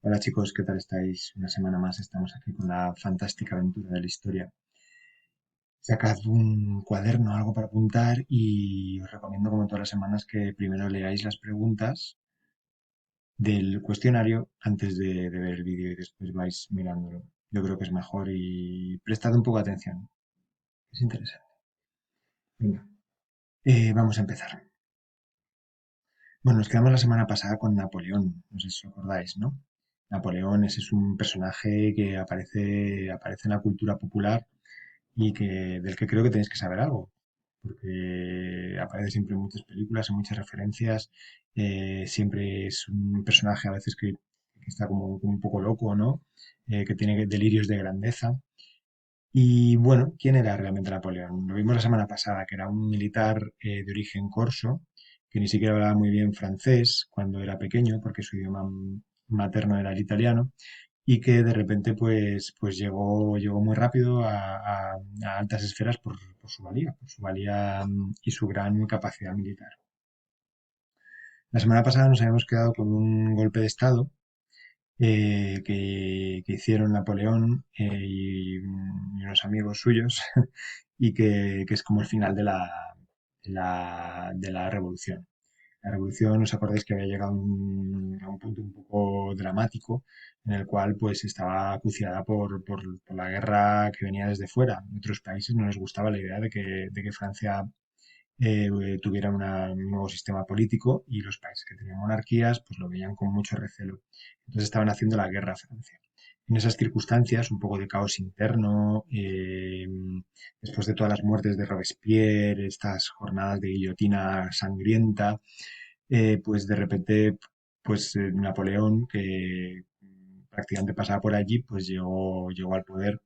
Hola chicos, ¿qué tal estáis? Una semana más estamos aquí con la fantástica aventura de la historia. Sacad un cuaderno, algo para apuntar y os recomiendo como todas las semanas que primero leáis las preguntas del cuestionario antes de ver el vídeo y después vais mirándolo. Yo creo que es mejor y prestad un poco de atención. Es interesante. Venga, vamos a empezar. Bueno, nos quedamos la semana pasada con Napoleón, no sé si os acordáis, ¿no? Napoleón ese es un personaje que aparece en la cultura popular y del que creo que tenéis que saber algo, porque aparece siempre en muchas películas, en muchas referencias, siempre es un personaje a veces que está como un poco loco, ¿no? Que tiene delirios de grandeza. Y bueno, ¿quién era realmente Napoleón? Lo vimos la semana pasada, que era un militar de origen corso, que ni siquiera hablaba muy bien francés cuando era pequeño, porque su idioma materno era el italiano, y que de repente pues llegó muy rápido a altas esferas por su valía y su gran capacidad militar. La semana pasada nos habíamos quedado con un golpe de estado que hicieron Napoleón y unos amigos suyos que es como el final de la revolución. La revolución, ¿os acordáis que había llegado a un punto un poco dramático en el cual pues estaba acuciada por la guerra que venía desde fuera? En otros países no les gustaba la idea de que Francia tuviera un nuevo sistema político y los países que tenían monarquías pues lo veían con mucho recelo. Entonces estaban haciendo la guerra a Francia. En esas circunstancias, un poco de caos interno, después de todas las muertes de Robespierre, estas jornadas de guillotina sangrienta, pues de repente, pues Napoleón, que prácticamente pasaba por allí, pues llegó al poder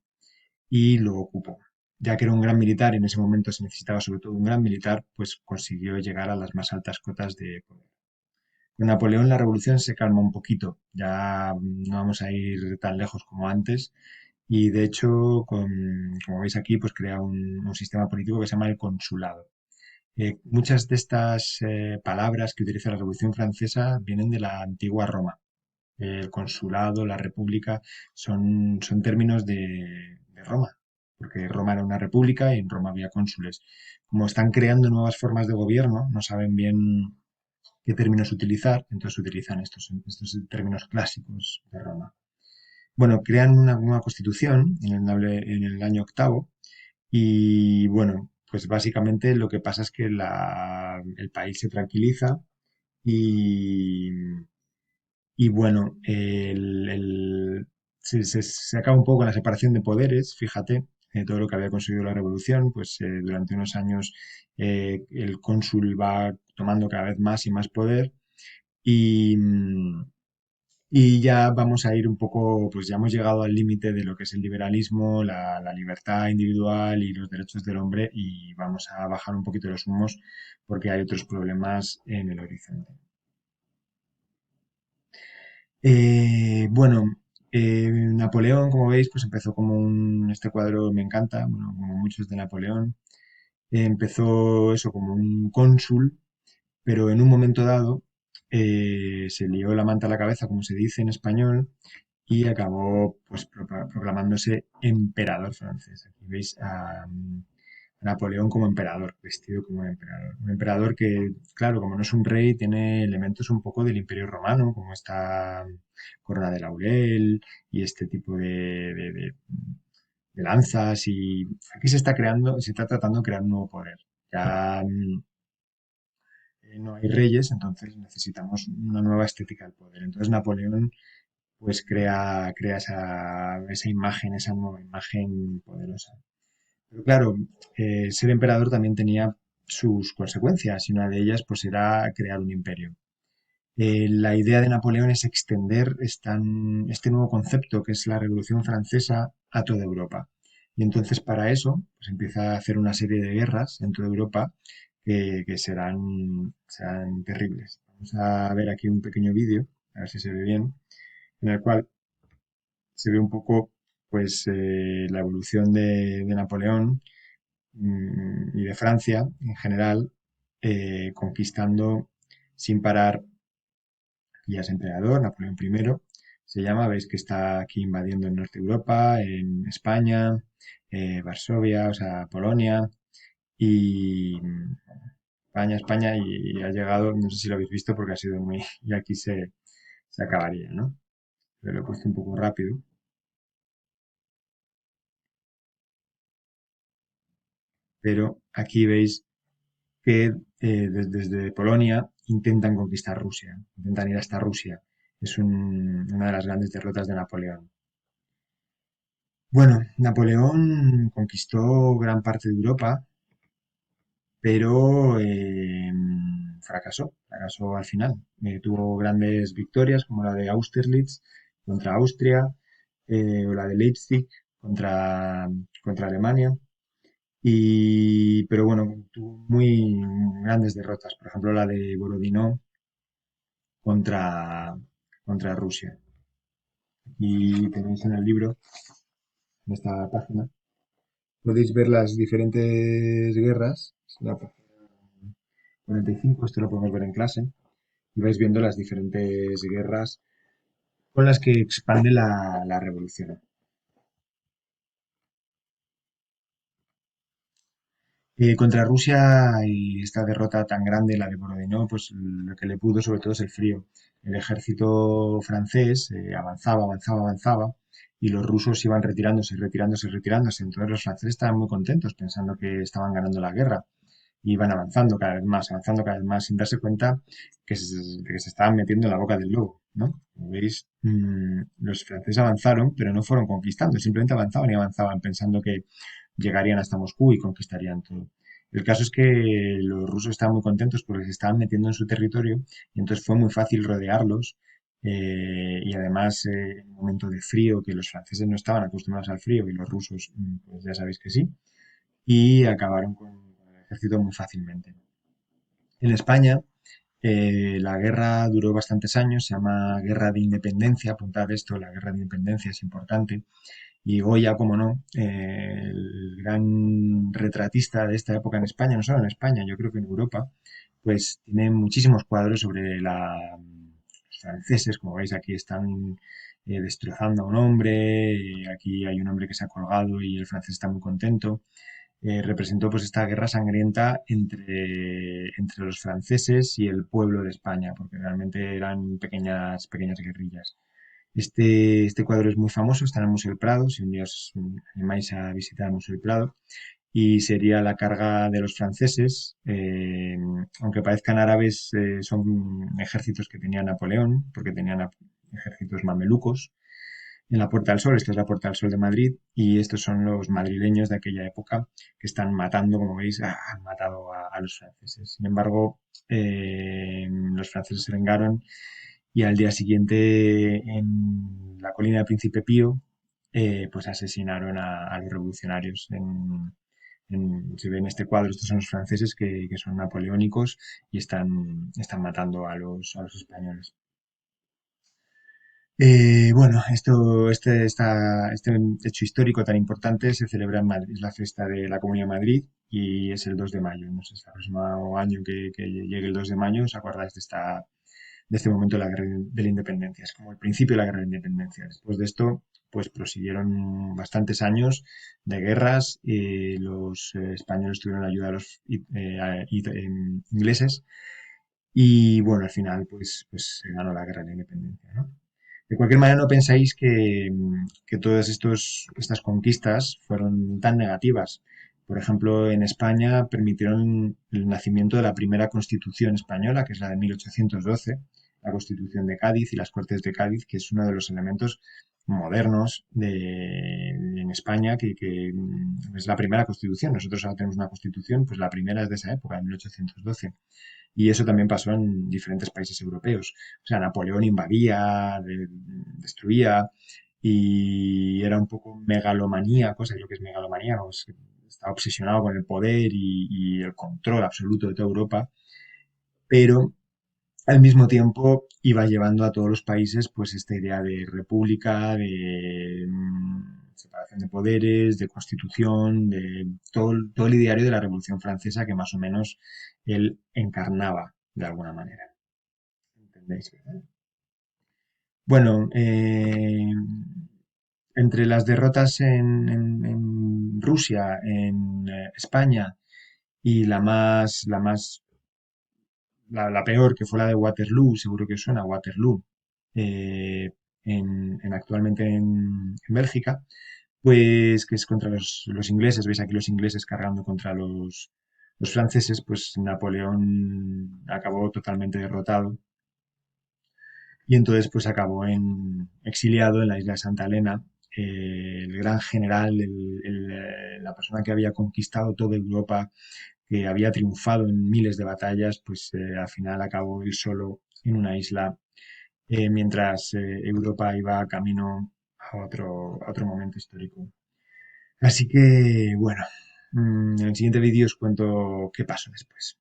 y lo ocupó. Ya que era un gran militar y en ese momento se necesitaba sobre todo un gran militar, pues consiguió llegar a las más altas cotas de poder. Con Napoleón la revolución se calma un poquito, ya no vamos a ir tan lejos como antes y de hecho, como veis aquí, pues crea un sistema político que se llama el consulado. Muchas de estas palabras que utiliza la Revolución Francesa vienen de la antigua Roma. El consulado, la república, son términos de Roma, porque Roma era una república y en Roma había cónsules. Como están creando nuevas formas de gobierno, no saben bien qué términos utilizar, entonces utilizan estos términos clásicos de Roma. Bueno, crean una nueva constitución en el año octavo y bueno, pues básicamente lo que pasa es que el país se tranquiliza y, y bueno, se acaba un poco la separación de poderes, fíjate, todo lo que había conseguido la revolución, pues durante unos años el cónsul va tomando cada vez más y más poder y, y ya vamos a ir un poco, pues ya hemos llegado al límite de lo que es el liberalismo, la libertad individual y los derechos del hombre y vamos a bajar un poquito los humos porque hay otros problemas en el horizonte. Bueno, Napoleón, como veis, pues empezó este cuadro me encanta, bueno, como muchos de Napoleón, empezó eso como un cónsul, pero en un momento dado se lió la manta a la cabeza, como se dice en español, y acabó pues proclamándose emperador francés. Aquí veis a Napoleón como emperador, vestido como emperador. Un emperador que, claro, como no es un rey, tiene elementos un poco del Imperio Romano, como esta corona de laurel y este tipo de lanzas. Y aquí se está tratando de crear un nuevo poder. Ya no hay reyes, entonces necesitamos una nueva estética del poder. Entonces Napoleón pues crea esa imagen, esa nueva imagen poderosa. Pero claro, ser emperador también tenía sus consecuencias y una de ellas pues era crear un imperio. La idea de Napoleón es extender este nuevo concepto que es la Revolución Francesa a toda Europa. Y entonces para eso pues empieza a hacer una serie de guerras en toda Europa que serán terribles. Vamos a ver aquí un pequeño vídeo, a ver si se ve bien, en el cual se ve un poco pues la evolución de Napoleón y de Francia en general, conquistando sin parar, aquí ya es emperador, Napoleón I, se llama, veis que está aquí invadiendo en Norte Europa, en España, Varsovia, o sea, Polonia y España y ha llegado, no sé si lo habéis visto porque ha sido muy, y aquí se acabaría, ¿no? Pero lo he puesto un poco rápido. Pero aquí veis que desde Polonia intentan conquistar Rusia, intentan ir hasta Rusia. Es una de las grandes derrotas de Napoleón. Bueno, Napoleón conquistó gran parte de Europa, pero fracasó al final. Tuvo grandes victorias como la de Austerlitz contra Austria, o la de Leipzig contra Alemania. Pero bueno, tuvo muy grandes derrotas. Por ejemplo, la de Borodino contra, contra Rusia. Y tenéis en el libro, en esta página, podéis ver las diferentes guerras. Es la página 45, esto lo podemos ver en clase. Y vais viendo las diferentes guerras con las que expande la revolución. Contra Rusia y esta derrota tan grande, la de Borodino, pues lo que le pudo sobre todo es el frío. El ejército francés avanzaba y los rusos iban retirándose. Entonces los franceses estaban muy contentos pensando que estaban ganando la guerra y iban avanzando cada vez más sin darse cuenta de que se estaban metiendo en la boca del lobo, ¿no? Como veis, los franceses avanzaron, pero no fueron conquistando, simplemente avanzaban y avanzaban pensando que llegarían hasta Moscú y conquistarían todo. El caso es que los rusos estaban muy contentos porque se estaban metiendo en su territorio y entonces fue muy fácil rodearlos. Y además, en un momento de frío, que los franceses no estaban acostumbrados al frío y los rusos, pues ya sabéis que sí, y acabaron con el ejército muy fácilmente. En España, la guerra duró bastantes años, se llama Guerra de Independencia, apuntad esto, la Guerra de Independencia es importante, y Goya, como no, el gran retratista de esta época en España, no solo en España, yo creo que en Europa, pues tiene muchísimos cuadros sobre los franceses, como veis aquí están destrozando a un hombre, aquí hay un hombre que se ha colgado y el francés está muy contento. Representó pues esta guerra sangrienta entre los franceses y el pueblo de España, porque realmente eran pequeñas guerrillas. Este cuadro es muy famoso, está en el Museo del Prado, si un día os animáis a visitar el Museo del Prado, y sería la carga de los franceses, aunque parezcan árabes, son ejércitos que tenía Napoleón, porque tenían ejércitos mamelucos, en la Puerta del Sol, esta es la Puerta del Sol de Madrid, y estos son los madrileños de aquella época que están matando, como veis, han matado a los franceses. Sin embargo, los franceses se vengaron y al día siguiente en la colina del Príncipe Pío, pues asesinaron a los revolucionarios. Se ve en este cuadro, estos son los franceses que son napoleónicos y están matando a los españoles. Bueno, este hecho histórico tan importante se celebra en Madrid, es la fiesta de la Comunidad de Madrid y es el 2 de mayo. No sé, el próximo año que llegue el 2 de mayo, ¿os acordáis de este momento de la guerra de la independencia? Es como el principio de la guerra de la independencia. Después de esto, pues prosiguieron bastantes años de guerras. Los españoles tuvieron la ayuda de los ingleses y bueno, al final, pues se ganó la guerra de la independencia, ¿no? De cualquier manera, no pensáis que todas estas conquistas fueron tan negativas. Por ejemplo, en España permitieron el nacimiento de la primera Constitución española, que es la de 1812, la Constitución de Cádiz y las Cortes de Cádiz, que es uno de los elementos modernos en España, que es la primera Constitución. Nosotros ahora tenemos una Constitución, pues la primera es de esa época, de 1812. Y eso también pasó en diferentes países europeos. O sea, Napoleón invadía, destruía y era un poco megalomaníaco, ¿sabes lo que es megalomaníaco? Estaba obsesionado con el poder y el control absoluto de toda Europa, pero al mismo tiempo iba llevando a todos los países pues esta idea de república, de separación de poderes, de constitución, de todo el ideario de la Revolución Francesa que más o menos él encarnaba de alguna manera. ¿Entendéis? ¿Verdad? Bueno, entre las derrotas en Rusia, en España y la peor, que fue la de Waterloo, seguro que suena, Waterloo, eh, actualmente en Bélgica, pues que es contra los ingleses, veis aquí los ingleses cargando contra los franceses, pues Napoleón acabó totalmente derrotado y entonces pues acabó exiliado en la isla de Santa Elena. El gran general, la persona que había conquistado toda Europa, que había triunfado en miles de batallas, pues al final acabó él solo en una isla, mientras Europa iba camino a otro momento histórico. Así que, bueno, en el siguiente vídeo os cuento qué pasó después.